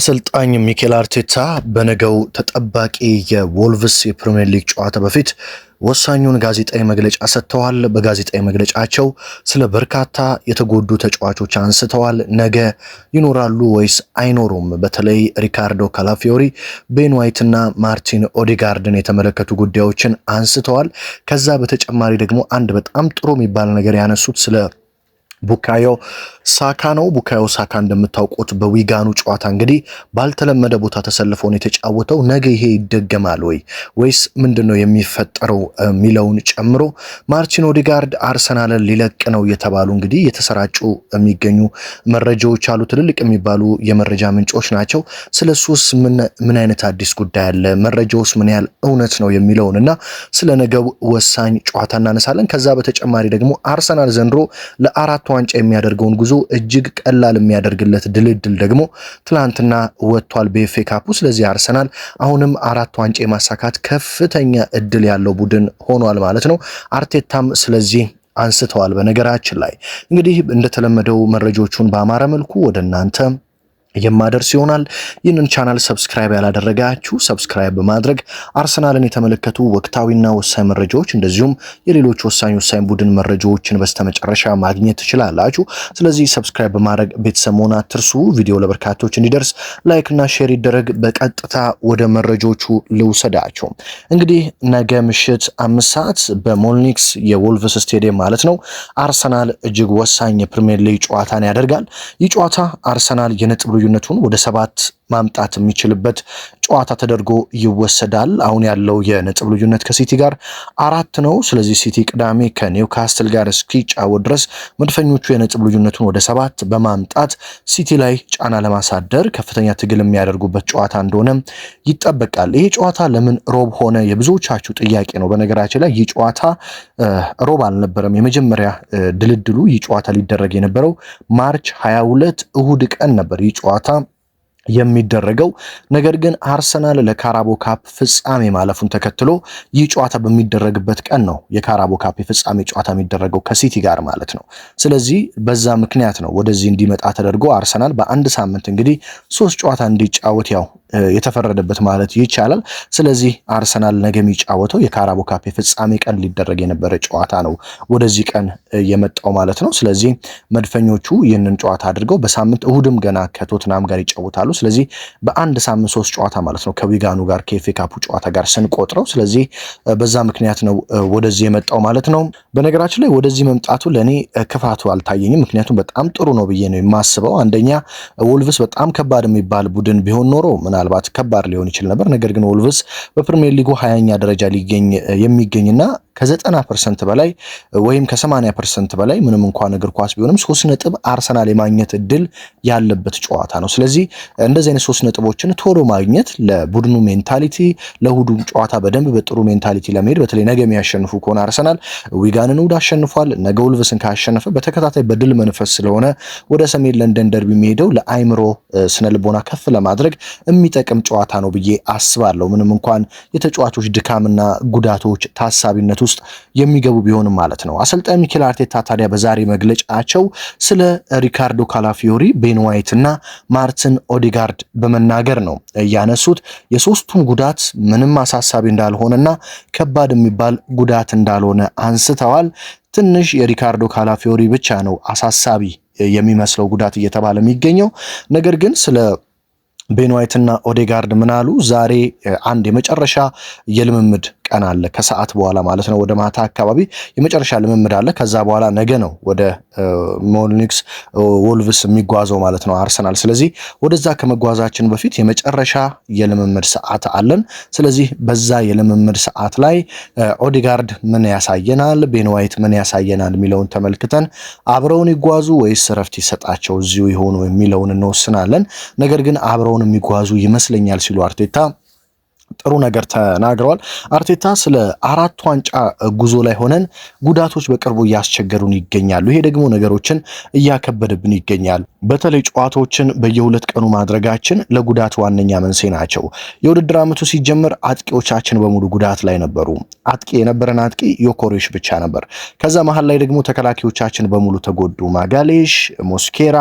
አሰልጣኝ ሚኬል አርቴታ በነገው ተጠባቂ የወልቭስ የፕሪሚየር ሊግ ጨዋታ በፊት ወሳኙን ጋዜጣዊ መግለጫ ሰጥተዋል። በጋዜጣዊ መግለጫቸው ስለ በርካታ የተጎዱ ተጫዋቾች አንስተዋል። ነገ ይኖራሉ ወይስ አይኖሩም? በተለይ ሪካርዶ ካላፊዮሪ፣ ቤን ዋይት እና ማርቲን ኦዴጋርድን የተመለከቱ ጉዳዮችን አንስተዋል። ከዛ በተጨማሪ ደግሞ አንድ በጣም ጥሩ የሚባል ነገር ያነሱት ስለ ቡካዮ ሳካ ነው። ቡካዮ ሳካ እንደምታውቁት በዊጋኑ ጨዋታ እንግዲህ ባልተለመደ ቦታ ተሰልፎ ነው የተጫወተው። ነገ ይሄ ይደገማል ወይስ ምንድነው የሚፈጠረው ሚለውን ጨምሮ ማርቲን ኦዴጋርድ አርሰናልን ሊለቅ ነው የተባሉ እንግዲህ የተሰራጩ የሚገኙ መረጃዎች አሉ። ትልልቅ የሚባሉ የመረጃ ምንጮች ናቸው። ስለሱስ ምን አይነት አዲስ ጉዳይ አለ፣ መረጃውስ ምን ያህል እውነት ነው የሚለውንና ስለ ነገው ወሳኝ ጨዋታ እናነሳለን። ከዛ በተጨማሪ ደግሞ አርሰናል ዘንድሮ ለአራት ዋንጫ የሚያደርገውን ጉዞ እጅግ ቀላል የሚያደርግለት ድልድል ደግሞ ትላንትና ወጥቷል በኤፍኤ ካፑ። ስለዚህ አርሰናል አሁንም አራት ዋንጫ የማሳካት ከፍተኛ እድል ያለው ቡድን ሆኗል ማለት ነው። አርቴታም ስለዚህ አንስተዋል። በነገራችን ላይ እንግዲህ እንደተለመደው መረጃዎቹን በአማረ መልኩ ወደ እናንተ የማደርስ ይሆናል። ይህንን ቻናል ሰብስክራይብ ያላደረጋችሁ ሰብስክራይብ በማድረግ አርሰናልን የተመለከቱ ወቅታዊና ወሳኝ መረጃዎች እንደዚሁም የሌሎች ወሳኝ ቡድን መረጃዎችን በስተመጨረሻ ማግኘት ትችላላችሁ። ስለዚህ ሰብስክራይብ በማድረግ ቤተሰብ መሆን አትርሱ። ቪዲዮ ለበርካቶች እንዲደርስ ላይክ እና ሼር ይደረግ። በቀጥታ ወደ መረጃዎቹ ልውሰዳቸው። እንግዲህ ነገ ምሽት 5 ሰዓት በሞልኒክስ የወልቭስ ስቴዲየም ማለት ነው አርሰናል እጅግ ወሳኝ የፕሪሚየር ሊግ ጨዋታን ያደርጋል። ይህ ጨዋታ አርሰናል የነጥብ ልዩነቱን ወደ 7 ማምጣት የሚችልበት ጨዋታ ተደርጎ ይወሰዳል። አሁን ያለው የነጥብ ልዩነት ከሲቲ ጋር 4 ነው። ስለዚህ ሲቲ ቅዳሜ ከኒውካስትል ጋር እስኪጫወት ድረስ መድፈኞቹ የነጥብ ልዩነቱን ወደ 7 በማምጣት ሲቲ ላይ ጫና ለማሳደር ከፍተኛ ትግል የሚያደርጉበት ጨዋታ እንደሆነ ይጠበቃል። ይሄ ጨዋታ ለምን ሮብ ሆነ የብዙዎቻችሁ ጥያቄ ነው። በነገራችን ላይ ይህ ጨዋታ ሮብ አልነበረም። የመጀመሪያ ድልድሉ ይህ ጨዋታ ሊደረግ የነበረው ማርች 22 እሁድ ቀን ነበር ይህ ጨዋታ የሚደረገው። ነገር ግን አርሰናል ለካራቦ ካፕ ፍጻሜ ማለፉን ተከትሎ ይህ ጨዋታ በሚደረግበት ቀን ነው የካራቦ ካፕ የፍጻሜ ጨዋታ የሚደረገው ከሲቲ ጋር ማለት ነው። ስለዚህ በዛ ምክንያት ነው ወደዚህ እንዲመጣ ተደርጎ አርሰናል በአንድ ሳምንት እንግዲህ 3 ጨዋታ እንዲጫወት ያው የተፈረደበት ማለት ይቻላል። ስለዚህ አርሰናል ነገ የሚጫወተው የካራቦ ካፕ የፍጻሜ ቀን ሊደረግ የነበረ ጨዋታ ነው ወደዚህ ቀን የመጣው ማለት ነው። ስለዚህ መድፈኞቹ ይህንን ጨዋታ አድርገው በሳምንት እሁድም ገና ከቶትናም ጋር ይጫወታሉ። ስለዚህ በአንድ ሳምንት 3 ጨዋታ ማለት ነው ከዊጋኑ ጋር ከኤፍኤ ካፑ ጨዋታ ጋር ስንቆጥረው። ስለዚህ በዛ ምክንያት ነው ወደዚህ የመጣው ማለት ነው። በነገራችን ላይ ወደዚህ መምጣቱ ለኔ ክፋቱ አልታየኝም። ምክንያቱም በጣም ጥሩ ነው ብዬ ነው የማስበው። አንደኛ ወልቭስ በጣም ከባድ የሚባል ቡድን ቢሆን ኖሮ ምናልባት ከባድ ሊሆን ይችል ነበር። ነገር ግን ወልቭስ በፕሪሚየር ሊጉ 20ኛ ደረጃ የሚገኝና ከ90% በላይ ወይም ከ80% በላይ ምንም እንኳን እግር ኳስ ቢሆንም 3 ነጥብ አርሰናል የማግኘት እድል ያለበት ጨዋታ ነው። ስለዚህ እንደዚህ አይነት 3 ነጥቦችን ቶሎ ማግኘት ለቡድኑ ሜንታሊቲ ለሁዱ ጨዋታ በደንብ በጥሩ ሜንታሊቲ ለመሄድ በተለይ ነገ የሚያሸንፉ ከሆነ አርሰናል ዊጋንን ውድ አሸንፏል። ነገ ወልቭስን ካሸነፈ በተከታታይ በድል መንፈስ ስለሆነ ወደ ሰሜን ለንደን ደርቢ የሚሄደው ለአይምሮ ስነልቦና ከፍ ለማድረግ የሚጠቅም ጨዋታ ነው ብዬ አስባለሁ። ምንም እንኳን የተጫዋቾች ድካምና ጉዳቶች ታሳቢነት ውስጥ የሚገቡ ቢሆንም ማለት ነው። አሰልጣኝ ሚኬል አርቴታ ታዲያ በዛሬ መግለጫቸው ስለ ሪካርዶ ካላፊዮሪ፣ ቤን ዋይት እና ማርቲን ኦዴጋርድ በመናገር ነው ያነሱት። የሶስቱም ጉዳት ምንም አሳሳቢ እንዳልሆነና ከባድ የሚባል ጉዳት እንዳልሆነ አንስተዋል። ትንሽ የሪካርዶ ካላፊዮሪ ብቻ ነው አሳሳቢ የሚመስለው ጉዳት እየተባለ የሚገኘው። ነገር ግን ስለ ቤን ዋይት እና ኦዴጋርድ ምናሉ ዛሬ አንድ የመጨረሻ የልምምድ ቀን አለ ከሰዓት በኋላ ማለት ነው። ወደ ማታ አካባቢ የመጨረሻ ልምምድ አለ። ከዛ በኋላ ነገ ነው ወደ ሞልኒክስ ወልቭስ የሚጓዘው ማለት ነው አርሰናል። ስለዚህ ወደዛ ከመጓዛችን በፊት የመጨረሻ የልምምድ ሰዓት አለን። ስለዚህ በዛ የልምምድ ሰዓት ላይ ኦዴጋርድ ምን ያሳየናል፣ ቤን ዋይት ምን ያሳየናል የሚለውን ተመልክተን አብረውን ይጓዙ ወይስ ረፍት ይሰጣቸው እዚሁ ይሆኑ የሚለውን እንወስናለን። ነገር ግን አብረውን የሚጓዙ ይመስለኛል ሲሉ አርቴታ ጥሩ ነገር ተናግረዋል። አርቴታ ስለ 4 ዋንጫ ጉዞ ላይ ሆነን ጉዳቶች በቅርቡ እያስቸገሩን ይገኛሉ። ይሄ ደግሞ ነገሮችን እያከበደብን ይገኛል። በተለይ ጨዋታዎችን በየ2 ቀኑ ማድረጋችን ለጉዳት ዋነኛ መንስኤ ናቸው። የውድድር ዓመቱ ሲጀምር አጥቂዎቻችን በሙሉ ጉዳት ላይ ነበሩ። የነበረን አጥቂ ዮኮሬሽ ብቻ ነበር። ከዛ መሃል ላይ ደግሞ ተከላካዮቻችን በሙሉ ተጎዱ። ማጋሌሽ፣ ሞስኬራ፣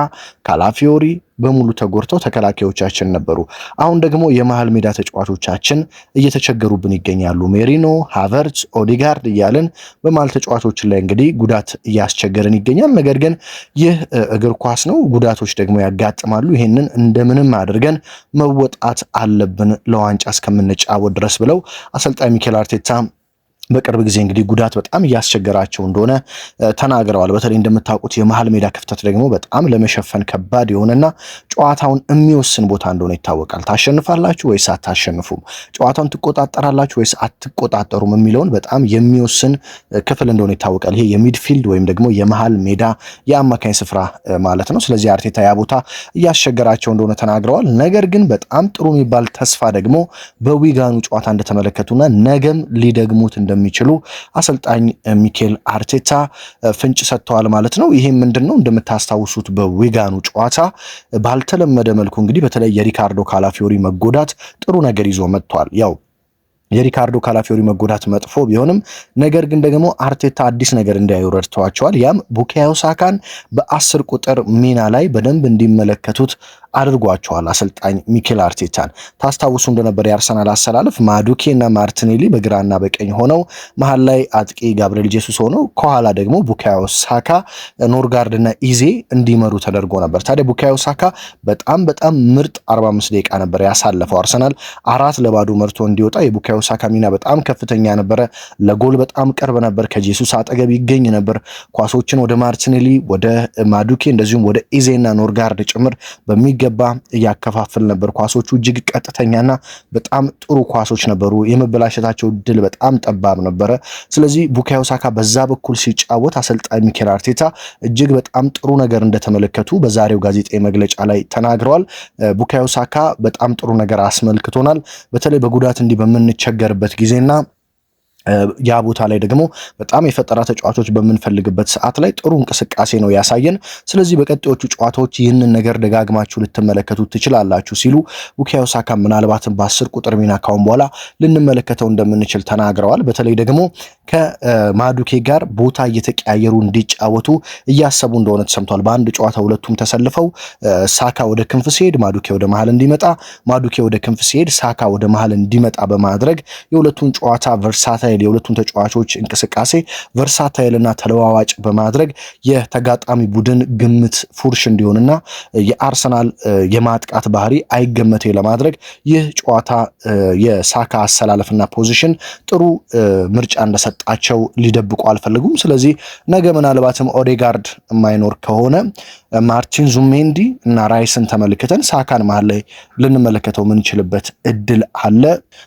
ካላፊዮሪ በሙሉ ተጎድተው ተከላካዮቻችን ነበሩ። አሁን ደግሞ የመሃል ሜዳ ተጫዋቾቻችን እየተቸገሩብን ይገኛሉ። ሜሪኖ፣ ሃቨርትዝ፣ ኦዲጋርድ እያልን በመሃል ተጫዋቾች ላይ እንግዲህ ጉዳት እያስቸገረን ይገኛል። ነገር ግን ይህ እግር ኳስ ነው፣ ጉዳቶች ደግሞ ያጋጥማሉ። ይህንን እንደምንም አድርገን መወጣት አለብን ለዋንጫ እስከምንጫወት ድረስ ብለው አሰልጣኝ ሚኬል አርቴታ በቅርብ ጊዜ እንግዲህ ጉዳት በጣም እያስቸገራቸው እንደሆነ ተናግረዋል። በተለይ እንደምታውቁት የመሃል ሜዳ ክፍተት ደግሞ በጣም ለመሸፈን ከባድ የሆነና ጨዋታውን የሚወስን ቦታ እንደሆነ ይታወቃል። ታሸንፋላችሁ ወይስ አታሸንፉም፣ ጨዋታውን ትቆጣጠራላችሁ ወይስ አትቆጣጠሩም የሚለውን በጣም የሚወስን ክፍል እንደሆነ ይታወቃል። ይሄ የሚድፊልድ ወይም ደግሞ የመሃል ሜዳ የአማካኝ ስፍራ ማለት ነው። ስለዚህ አርቴታ ያ ቦታ እያስቸገራቸው እንደሆነ ተናግረዋል። ነገር ግን በጣም ጥሩ የሚባል ተስፋ ደግሞ በዊጋኑ ጨዋታ እንደተመለከቱና ነገም ሊደግሙት እንደሚችሉ አሰልጣኝ ሚኬል አርቴታ ፍንጭ ሰጥተዋል ማለት ነው። ይሄ ምንድነው? እንደምታስታውሱት በዊጋኑ ጨዋታ ባልተለመደ መልኩ እንግዲህ በተለይ የሪካርዶ ካላፊዮሪ መጎዳት ጥሩ ነገር ይዞ መጥቷል። ያው የሪካርዶ ካላፊዮሪ መጎዳት መጥፎ ቢሆንም ነገር ግን ደግሞ አርቴታ አዲስ ነገር እንዲያዩ ረድተዋቸዋል። ያም ቡካዮ ሳካን በ10 ቁጥር ሚና ላይ በደንብ እንዲመለከቱት አድርጓቸዋል። አሰልጣኝ ሚኬል አርቴታን ታስታውሱ እንደነበር የአርሰናል አሰላለፍ ማዱኬ እና ማርቲኔሊ በግራና በቀኝ ሆነው መሃል ላይ አጥቂ ጋብሪኤል ጄሱስ ሆነው ከኋላ ደግሞ ቡካዮ ሳካ፣ ኖርጋርድ እና ኢዜ እንዲመሩ ተደርጎ ነበር። ታዲያ ቡካዮ ሳካ በጣም ምርጥ 45 ደቂቃ ነበር ያሳለፈው። አርሰናል 4-0 መርቶ እንዲወጣ የቡካዮ ሳካ ሚና በጣም ከፍተኛ ነበረ። ለጎል በጣም ቅርብ ነበር። ከጄሱስ አጠገብ ይገኝ ነበር። ኳሶችን ወደ ማርቲኔሊ፣ ወደ ማዱኬ እንደዚሁም ወደ ኢዜ እና ኖርጋርድ ጭምር በሚገባ እያከፋፍል ነበር። ኳሶቹ እጅግ ቀጥተኛና በጣም ጥሩ ኳሶች ነበሩ። የመበላሸታቸው ድል በጣም ጠባብ ነበረ። ስለዚህ ቡካዮ ሳካ በዛ በኩል ሲጫወት አሰልጣኝ ሚኬል አርቴታ እጅግ በጣም ጥሩ ነገር እንደተመለከቱ በዛሬው ጋዜጣዊ መግለጫ ላይ ተናግረዋል። ቡካዮ ሳካ በጣም ጥሩ ነገር አስመልክቶናል። በተለይ በጉዳት እንዲህ በምንቸገርበት ጊዜና ያ ቦታ ላይ ደግሞ በጣም የፈጠራ ተጫዋቾች በምንፈልግበት ሰዓት ላይ ጥሩ እንቅስቃሴ ነው ያሳየን። ስለዚህ በቀጣዮቹ ጨዋታዎች ይህንን ነገር ደጋግማችሁ ልትመለከቱት ትችላላችሁ ሲሉ ቡካዮ ሳካ ምናልባትም በ10 ቁጥር ሚና ካሁን በኋላ ልንመለከተው እንደምንችል ተናግረዋል። በተለይ ደግሞ ከማዱኬ ጋር ቦታ እየተቀያየሩ እንዲጫወቱ እያሰቡ እንደሆነ ተሰምቷል። በአንድ ጨዋታ ሁለቱም ተሰልፈው ሳካ ወደ ክንፍ ሲሄድ ማዱኬ ወደ መሃል እንዲመጣ፣ ማዱኬ ወደ ክንፍ ሲሄድ ሳካ ወደ መሃል እንዲመጣ በማድረግ የሁለቱን ጨዋታ ቨርሳታይል የሁለቱን ተጫዋቾች እንቅስቃሴ ቨርሳታይልና ተለዋዋጭ በማድረግ የተጋጣሚ ቡድን ግምት ፉርሽ እንዲሆንና የአርሰናል የማጥቃት ባህሪ አይገመቴ ለማድረግ ይህ ጨዋታ የሳካ አሰላለፍና ፖዚሽን ጥሩ ምርጫ እንደሰጣቸው ሊደብቁ አልፈልጉም። ስለዚህ ነገ ምናልባትም ኦዴጋርድ የማይኖር ከሆነ ማርቲን ዙሜንዲ እና ራይስን ተመልክተን ሳካን መሃል ላይ ልንመለከተው ምንችልበት እድል አለ።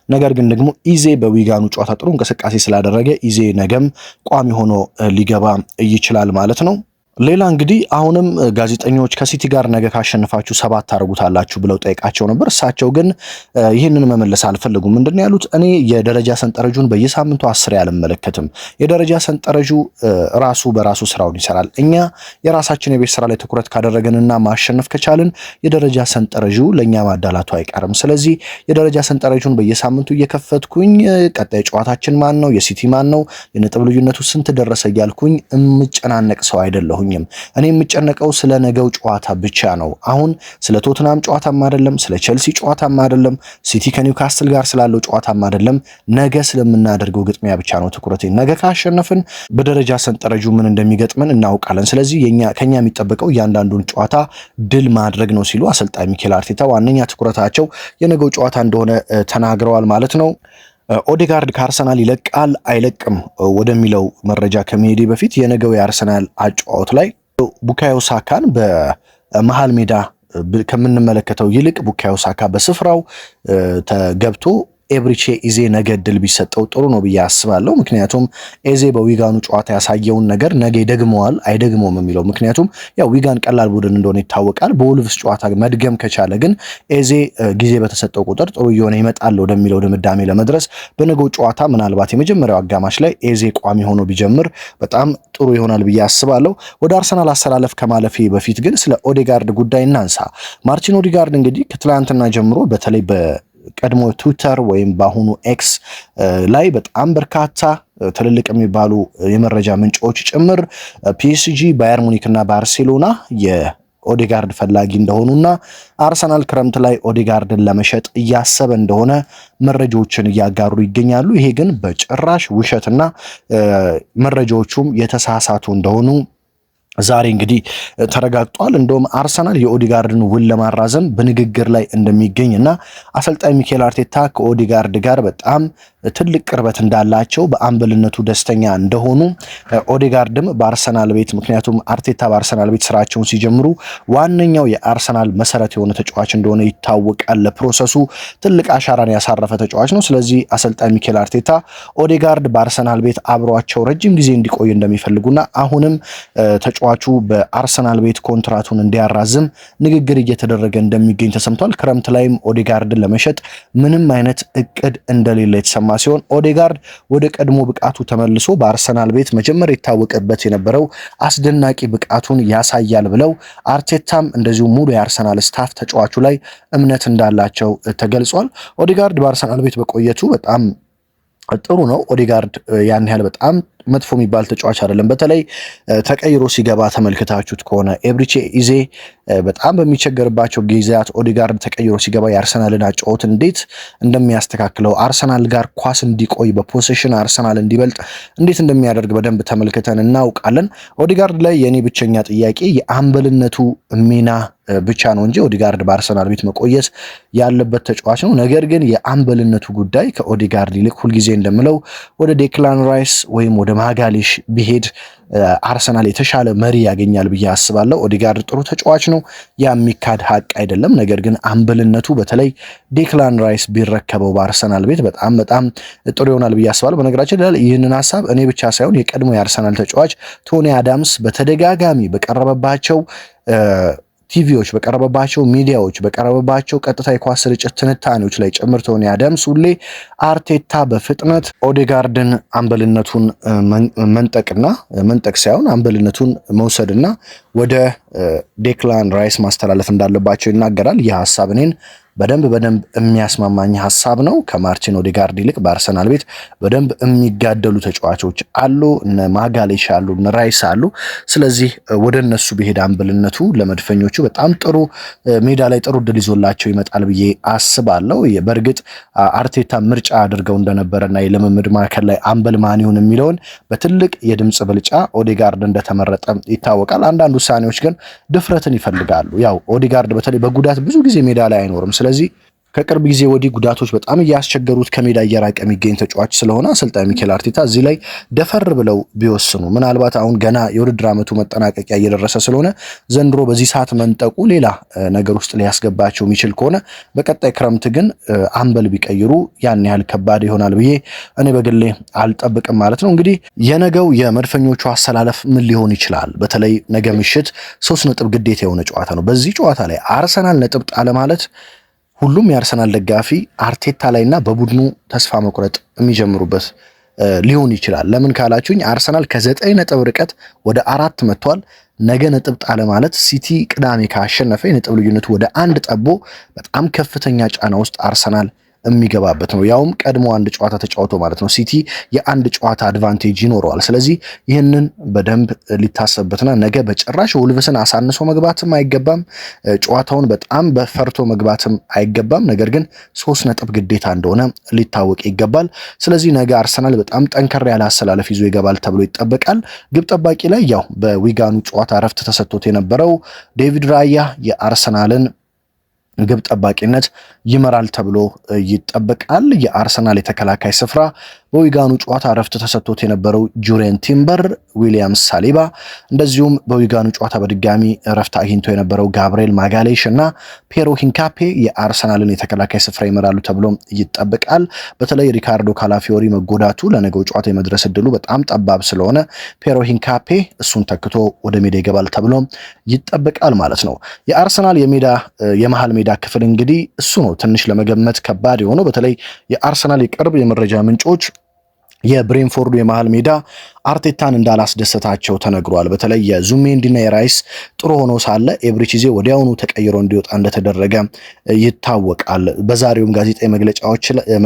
ነገር ግን ደግሞ ኢዜ በዊጋኑ ጨዋታ ጥሩ እንቅስቃሴ ስላደረገ ኢዜ ነገም ቋሚ ሆኖ ሊገባ ይችላል ማለት ነው። ሌላ እንግዲህ አሁንም ጋዜጠኞች ከሲቲ ጋር ነገ ካሸነፋችሁ 7 ታደርጉታላችሁ ብለው ጠይቃቸው ነበር። እሳቸው ግን ይህንን መመለስ አልፈለጉም። ምንድነው ያሉት? እኔ የደረጃ ሰንጠረዡን በየሳምንቱ 10 ያልመለከትም። የደረጃ ሰንጠረዡ ራሱ በራሱ ስራውን ይሰራል። እኛ የራሳችን የቤት ስራ ላይ ትኩረት ካደረግንና ማሸነፍ ከቻልን የደረጃ ሰንጠረዡ ለኛ ማዳላቱ አይቀርም። ስለዚህ የደረጃ ሰንጠረዡን በየሳምንቱ እየከፈትኩኝ ቀጣይ ጨዋታችን ማን ነው፣ የሲቲ ማን ነው፣ የነጥብ ልዩነቱ ስንት ደረሰ እያልኩኝ እምጨናነቅ ሰው አይደለሁ። እኔ የምጨነቀው ስለ ነገው ጨዋታ ብቻ ነው። አሁን ስለ ቶትናም ጨዋታም አይደለም፣ ስለ ቸልሲ ጨዋታም አይደለም፣ ሲቲ ከኒውካስትል ጋር ስላለው ጨዋታም አይደለም። ነገ ስለምናደርገው ግጥሚያ ብቻ ነው ትኩረቴ። ነገ ካሸነፍን በደረጃ ሰንጠረዡ ምን እንደሚገጥመን እናውቃለን። ስለዚህ ከኛ የሚጠበቀው እያንዳንዱን ጨዋታ ድል ማድረግ ነው ሲሉ አሰልጣኝ ሚኬል አርቴታ ዋነኛ ትኩረታቸው የነገው ጨዋታ እንደሆነ ተናግረዋል ማለት ነው። ኦዴጋርድ ከአርሰናል ይለቃል አይለቅም ወደሚለው መረጃ ከመሄዴ በፊት የነገው የአርሰናል አጨዋወት ላይ ቡካዮ ሳካን በመሃል ሜዳ ከምንመለከተው ይልቅ ቡካዮ ሳካ በስፍራው ተገብቶ ኤብሪቼ ኢዜ ነገ ድል ቢሰጠው ጥሩ ነው ብዬ አስባለሁ። ምክንያቱም ኢዜ በዊጋኑ ጨዋታ ያሳየውን ነገር ነገ ይደግመዋል አይደግመውም የሚለው ምክንያቱም ያው ዊጋን ቀላል ቡድን እንደሆነ ይታወቃል። በወልቭስ ጨዋታ መድገም ከቻለ ግን ኢዜ ጊዜ በተሰጠው ቁጥር ጥሩ እየሆነ ይመጣል ወደሚለው ድምዳሜ ለመድረስ በነገው ጨዋታ ምናልባት የመጀመሪያው አጋማሽ ላይ ኢዜ ቋሚ ሆኖ ቢጀምር በጣም ጥሩ ይሆናል ብዬ አስባለሁ። ወደ አርሰናል አሰላለፍ ከማለፌ በፊት ግን ስለ ኦዴጋርድ ጉዳይ እናንሳ። ማርቲን ኦዴጋርድ እንግዲህ ከትላንትና ጀምሮ በተለይ ቀድሞ ትዊተር ወይም በአሁኑ ኤክስ ላይ በጣም በርካታ ትልልቅ የሚባሉ የመረጃ ምንጮች ጭምር ፒኤስጂ፣ ባየር ሙኒክ እና ባርሴሎና ኦዴጋርድ ፈላጊ እንደሆኑና አርሰናል ክረምት ላይ ኦዴጋርድን ለመሸጥ እያሰበ እንደሆነ መረጃዎችን እያጋሩ ይገኛሉ። ይሄ ግን በጭራሽ ውሸትና መረጃዎቹም የተሳሳቱ እንደሆኑ ዛሬ እንግዲህ ተረጋግጧል። እንደውም አርሰናል የኦዲጋርድን ውል ለማራዘም በንግግር ላይ እንደሚገኝና አሰልጣኝ ሚኬል አርቴታ ከኦዲጋርድ ጋር በጣም ትልቅ ቅርበት እንዳላቸው በአምበልነቱ ደስተኛ እንደሆኑ ኦዴጋርድም በአርሰናል ቤት ምክንያቱም አርቴታ በአርሰናል ቤት ስራቸውን ሲጀምሩ ዋነኛው የአርሰናል መሰረት የሆነ ተጫዋች እንደሆነ ይታወቃል። ለፕሮሰሱ ትልቅ አሻራን ያሳረፈ ተጫዋች ነው። ስለዚህ አሰልጣኝ ሚኬል አርቴታ ኦዴጋርድ በአርሰናል ቤት አብሯቸው ረጅም ጊዜ እንዲቆይ እንደሚፈልጉና አሁንም ተጫዋቹ በአርሰናል ቤት ኮንትራቱን እንዲያራዝም ንግግር እየተደረገ እንደሚገኝ ተሰምቷል። ክረምት ላይም ኦዴጋርድን ለመሸጥ ምንም አይነት እቅድ እንደሌለ የተሰማ ሲሆን ኦዴጋርድ ወደ ቀድሞ ብቃቱ ተመልሶ በአርሰናል ቤት መጀመሪያ ይታወቅበት የነበረው አስደናቂ ብቃቱን ያሳያል ብለው አርቴታም እንደዚሁ ሙሉ የአርሰናል ስታፍ ተጫዋቹ ላይ እምነት እንዳላቸው ተገልጿል። ኦዴጋርድ በአርሰናል ቤት በቆየቱ በጣም ጥሩ ነው። ኦዴጋርድ ያን ያህል በጣም መጥፎ የሚባል ተጫዋች አይደለም። በተለይ ተቀይሮ ሲገባ ተመልክታችሁት ከሆነ ኤብሪቼ ኢዜ በጣም በሚቸገርባቸው ጊዜያት ኦዴጋርድ ተቀይሮ ሲገባ የአርሰናልን አጨዋወት እንዴት እንደሚያስተካክለው አርሰናል ጋር ኳስ እንዲቆይ በፖሴሽን አርሰናል እንዲበልጥ እንዴት እንደሚያደርግ በደንብ ተመልክተን እናውቃለን። ኦዴጋርድ ላይ የኔ ብቸኛ ጥያቄ የአምበልነቱ ሚና ብቻ ነው እንጂ ኦዴጋርድ በአርሰናል ቤት መቆየት ያለበት ተጫዋች ነው። ነገር ግን የአምበልነቱ ጉዳይ ከኦዴጋርድ ይልቅ ሁልጊዜ እንደምለው ወደ ዴክላን ራይስ ወይም ወደ ማጋሌሽ ቢሄድ አርሰናል የተሻለ መሪ ያገኛል ብዬ አስባለሁ። ኦዴጋርድ ጥሩ ተጫዋች ነው፣ ያ የሚካድ ሀቅ አይደለም። ነገር ግን አምበልነቱ በተለይ ዴክላን ራይስ ቢረከበው በአርሰናል ቤት በጣም ጥሩ ይሆናል ብዬ አስባለሁ። በነገራችን ላይ ይህንን ሀሳብ እኔ ብቻ ሳይሆን የቀድሞ የአርሰናል ተጫዋች ቶኒ አዳምስ በተደጋጋሚ በቀረበባቸው ቲቪዎች በቀረበባቸው ሚዲያዎች በቀረበባቸው ቀጥታ የኳስ ስርጭት ትንታኔዎች ላይ ጭምር ቶኒ አዳምስ ሁሌ አርቴታ በፍጥነት ኦዴጋርድን አምበልነቱን መንጠቅ ሳይሆን አምበልነቱን መውሰድና ወደ ዴክላን ራይስ ማስተላለፍ እንዳለባቸው ይናገራል። ይህ ሀሳብ እኔን በደንብ የሚያስማማኝ ሀሳብ ነው። ከማርቲን ኦዴጋርድ ይልቅ በአርሰናል ቤት በደንብ የሚጋደሉ ተጫዋቾች አሉ፣ እነ ማጋሌሽ አሉ፣ እነ ራይስ አሉ። ስለዚህ ወደ እነሱ ቢሄድ አምበልነቱ ለመድፈኞቹ በጣም ጥሩ ሜዳ ላይ ጥሩ ድል ይዞላቸው ይመጣል ብዬ አስባለሁ። በእርግጥ አርቴታ ምርጫ አድርገው እንደነበረና የልምምድ ማዕከል ላይ አምበል ማን ይሁን የሚለውን በትልቅ የድምፅ ብልጫ ኦዴጋርድ እንደተመረጠ ይታወቃል። አንዳንድ ውሳኔዎች ግን ድፍረትን ይፈልጋሉ። ያው ኦዴጋርድ በተለይ በጉዳት ብዙ ጊዜ ሜዳ ላይ አይኖርም። ስለዚህ ከቅርብ ጊዜ ወዲህ ጉዳቶች በጣም እያስቸገሩት ከሜዳ እየራቀ የሚገኝ ተጫዋች ስለሆነ አሰልጣኝ ሚኬል አርቴታ እዚህ ላይ ደፈር ብለው ቢወስኑ ምናልባት አሁን ገና የውድድር ዓመቱ መጠናቀቂያ እየደረሰ ስለሆነ ዘንድሮ በዚህ ሰዓት መንጠቁ ሌላ ነገር ውስጥ ሊያስገባቸው የሚችል ከሆነ በቀጣይ ክረምት ግን አምበል ቢቀይሩ ያን ያህል ከባድ ይሆናል ብዬ እኔ በግሌ አልጠብቅም ማለት ነው። እንግዲህ የነገው የመድፈኞቹ አሰላለፍ ምን ሊሆን ይችላል? በተለይ ነገ ምሽት 3 ነጥብ ግዴታ የሆነ ጨዋታ ነው። በዚህ ጨዋታ ላይ አርሰናል ነጥብ ጣለ ማለት ሁሉም የአርሰናል ደጋፊ አርቴታ ላይና በቡድኑ ተስፋ መቁረጥ የሚጀምሩበት ሊሆን ይችላል። ለምን ካላችሁኝ አርሰናል ከ9 ነጥብ ርቀት ወደ 4 መጥቷል። ነገ ነጥብ ጣለ ማለት ሲቲ ቅዳሜ ካሸነፈ የነጥብ ልዩነቱ ወደ 1 ጠቦ በጣም ከፍተኛ ጫና ውስጥ አርሰናል የሚገባበት ነው። ያውም ቀድሞ አንድ ጨዋታ ተጫውቶ ማለት ነው። ሲቲ የአንድ ጨዋታ አድቫንቴጅ ይኖረዋል። ስለዚህ ይህንን በደንብ ሊታሰብበትና ነገ በጭራሽ ወልቭስን አሳንሶ መግባትም አይገባም። ጨዋታውን በጣም በፈርቶ መግባትም አይገባም። ነገር ግን 3 ነጥብ ግዴታ እንደሆነ ሊታወቅ ይገባል። ስለዚህ ነገ አርሰናል በጣም ጠንከር ያለ አሰላለፍ ይዞ ይገባል ተብሎ ይጠበቃል። ግብ ጠባቂ ላይ ያው በዊጋኑ ጨዋታ ረፍት ተሰጥቶት የነበረው ዴቪድ ራያ የአርሰናልን ግብ ጠባቂነት ይመራል ተብሎ ይጠበቃል። የአርሰናል የተከላካይ ስፍራ በዊጋኑ ጨዋታ ረፍት ተሰጥቶት የነበረው ጁሪየን ቲምበር፣ ዊሊያም ሳሊባ እንደዚሁም በዊጋኑ ጨዋታ በድጋሚ ረፍት አግኝቶ የነበረው ጋብሪኤል ማጋሌሽ እና ፔሮ ሂንካፔ የአርሰናልን የተከላካይ ስፍራ ይመራሉ ተብሎ ይጠበቃል። በተለይ ሪካርዶ ካላፊዮሪ መጎዳቱ ለነገው ጨዋታ የመድረስ እድሉ በጣም ጠባብ ስለሆነ ፔሮ ሂንካፔ እሱን ተክቶ ወደ ሜዳ ይገባል ተብሎ ይጠበቃል ማለት ነው። የአርሰናል የመሃል ሜዳ ክፍል እንግዲህ እሱ ነው ትንሽ ለመገመት ከባድ የሆነው። በተለይ የአርሰናል የቅርብ የመረጃ ምንጮች የብሬንፎርዱ የመሃል ሜዳ አርቴታን እንዳላስደሰታቸው ተነግሯል። በተለይ የዙሜንዲና የራይስ ጥሩ ሆኖ ሳለ ኤብሪቺዜ ወዲያውኑ ተቀይሮ እንዲወጣ እንደተደረገ ይታወቃል። በዛሬውም ጋዜጣዊ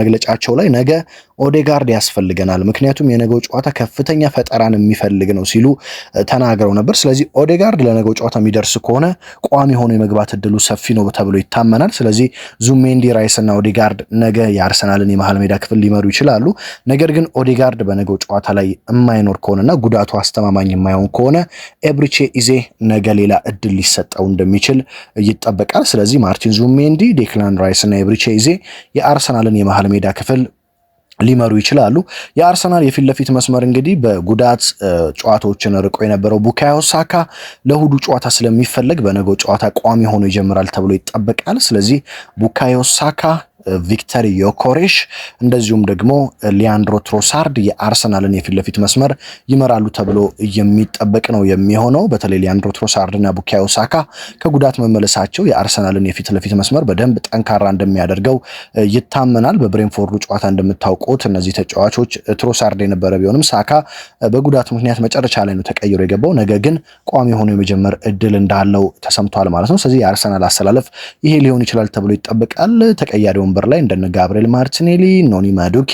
መግለጫቸው ላይ ነገ ኦዴጋርድ ያስፈልገናል፣ ምክንያቱም የነገው ጨዋታ ከፍተኛ ፈጠራን የሚፈልግ ነው ሲሉ ተናግረው ነበር። ስለዚህ ኦዴጋርድ ለነገው ጨዋታ የሚደርስ ከሆነ ቋሚ ሆኖ የመግባት እድሉ ሰፊ ነው ተብሎ ይታመናል። ስለዚህ ዙሜንዲ፣ ራይስ እና ኦዴጋርድ ነገ የአርሰናልን የመሃል ሜዳ ክፍል ሊመሩ ይችላሉ። ነገር ግን ኦዴጋርድ በነገው ጨዋታ ላይ የማይኖር ከሆነና ጉዳቱ አስተማማኝ የማይሆን ከሆነ ኤብሪቼ ኢዜ ነገ ሌላ እድል ሊሰጠው እንደሚችል ይጠበቃል። ስለዚህ ማርቲን ዙሜንዲ፣ ዴክላን ራይስ እና ኤብሪቼ ኢዜ የአርሰናልን የመሃል ሜዳ ክፍል ሊመሩ ይችላሉ። የአርሰናል የፊት ለፊት መስመር እንግዲህ በጉዳት ጨዋታዎችን ርቆ የነበረው ቡካዮ ሳካ ለእሁዱ ጨዋታ ስለሚፈለግ በነገው ጨዋታ ቋሚ ሆኖ ይጀምራል ተብሎ ይጠበቃል። ስለዚህ ቡካዮ ሳካ፣ ቪክተር ዮኮሬሽ እንደዚሁም ደግሞ ሊያንድሮ ትሮሳርድ የአርሰናልን የፊት ለፊት መስመር ይመራሉ ተብሎ የሚጠበቅ ነው የሚሆነው። በተለይ ሊያንድሮ ትሮሳርድ እና ቡካዮ ሳካ ከጉዳት መመለሳቸው የአርሰናልን የፊት ለፊት መስመር በደንብ ጠንካራ እንደሚያደርገው ይታመናል። በብሬንፎርዱ ጨዋታ እንደምታውቁት እነዚህ ተጫዋቾች ትሮሳርድ የነበረ ቢሆንም ሳካ በጉዳት ምክንያት መጨረሻ ላይ ነው ተቀይሮ የገባው። ነገር ግን ቋሚ ሆኖ የመጀመር እድል እንዳለው ተሰምቷል ማለት ነው። ስለዚህ የአርሰናል አሰላለፍ ይሄ ሊሆን ይችላል ተብሎ ይጠበቃል። ተቀያሪ ወንበር ላይ እንደነ ጋብሪኤል ማርቲኔሊ፣ ኖኒ ማዱኬ፣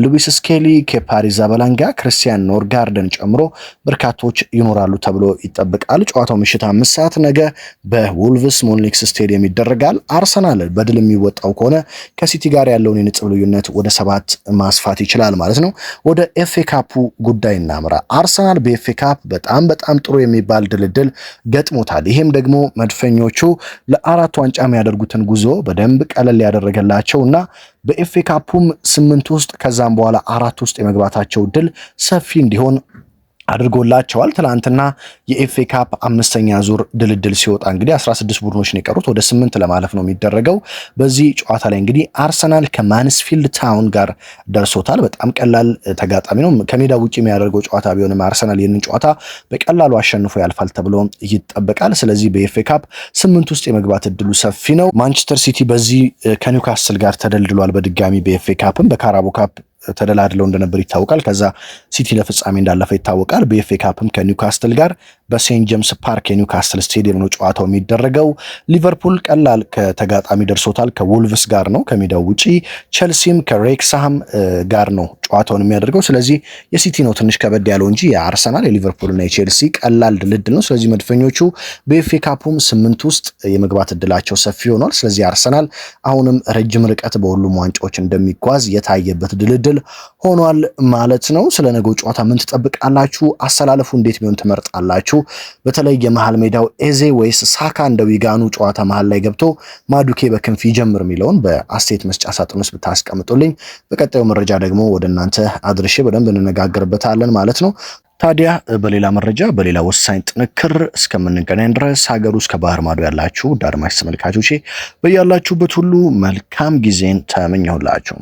ሉዊስ ስኬሊ፣ ኬፓ አሪዛባላጋ፣ ክርስቲያን ኖርጋርደን ጨምሮ በርካቶች ይኖራሉ ተብሎ ይጠበቃል። ጨዋታው ምሽት 5 ሰዓት ነገ በወልቭስ ሞልኒክስ ስቴዲየም ይደረጋል። አርሰናል በድል የሚወጣው ከሆነ ከሲቲ ጋር ያለውን የነጥብ ልዩነት ወደ 7 ማስፋት ይችላል ማለት ነው። ወደ ኤፍኤ ካፑ ጉዳይ እናምራ። አርሰናል በኤፍኤ ካፕ በጣም ጥሩ የሚባል ድልድል ገጥሞታል። ይሄም ደግሞ መድፈኞቹ ለ4 ዋንጫ የሚያደርጉትን ጉዞ በደንብ ቀለል ያደረገላቸውና በኤፍኤ ካፑም 8 ውስጥ ከዛም በኋላ 4 ውስጥ የመግባታቸው ድል ሰፊ እንዲሆን አድርጎላቸዋል። ትላንትና የኤፍኤ ካፕ 5ኛ ዙር ድልድል ሲወጣ እንግዲህ 16 ቡድኖች ነው የቀሩት፣ ወደ 8 ለማለፍ ነው የሚደረገው። በዚህ ጨዋታ ላይ እንግዲህ አርሰናል ከማንስፊልድ ታውን ጋር ደርሶታል። በጣም ቀላል ተጋጣሚ ነው። ከሜዳ ውጪ የሚያደርገው ጨዋታ ቢሆንም አርሰናል ይህንን ጨዋታ በቀላሉ አሸንፎ ያልፋል ተብሎ ይጠበቃል። ስለዚህ በኤፍኤ ካፕ 8 ውስጥ የመግባት እድሉ ሰፊ ነው። ማንቸስተር ሲቲ በዚህ ከኒውካስል ጋር ተደልድሏል። በድጋሚ በኤፍኤ ካፕም በካራቦ ካፕ ተደላድለው እንደነበር ይታወቃል። ከዛ ሲቲ ለፍጻሜ እንዳለፈ ይታወቃል። በኤፍኤ ካፕም ከኒውካስትል ጋር በሴንት ጄምስ ፓርክ የኒውካስትል ስቴዲየም ነው ጨዋታው የሚደረገው። ሊቨርፑል ቀላል ከተጋጣሚ ደርሶታል፣ ከወልቭስ ጋር ነው ከሜዳው ውጪ። ቸልሲም ከሬክስሃም ጋር ነው ጨዋታውን የሚያደርገው። ስለዚህ የሲቲ ነው ትንሽ ከበድ ያለው እንጂ የአርሰናል የሊቨርፑልና የቼልሲ ቀላል ድልድል ነው። ስለዚህ መድፈኞቹ በኤፍኤ ካፑም 8 ውስጥ የመግባት እድላቸው ሰፊ ሆኗል። ስለዚህ አርሰናል አሁንም ረጅም ርቀት በሁሉም ዋንጫዎች እንደሚጓዝ የታየበት ድልድል ሆኗል ማለት ነው። ስለ ነገው ጨዋታ ምን ትጠብቃላችሁ? አሰላለፉ እንዴት ቢሆን ትመርጣላችሁ? በተለይ የመሃል ሜዳው ኤዜ ወይስ ሳካ እንደ ዊጋኑ ጨዋታ መሃል ላይ ገብቶ ማዱኬ በክንፍ ይጀምር የሚለውን በአስተያየት መስጫ ሳጥን ውስጥ ብታስቀምጡልኝ በቀጣዩ መረጃ ደግሞ ወደ እናንተ አድርሼ በደንብ እንነጋገርበታለን ማለት ነው። ታዲያ በሌላ መረጃ በሌላ ወሳኝ ጥንክር እስከምንገናኝ ድረስ ሀገር ውስጥ ከባህር ማዶ ያላችሁ አድማጭ ተመልካቾቼ በያላችሁበት ሁሉ መልካም ጊዜን ተመኘሁላችሁ።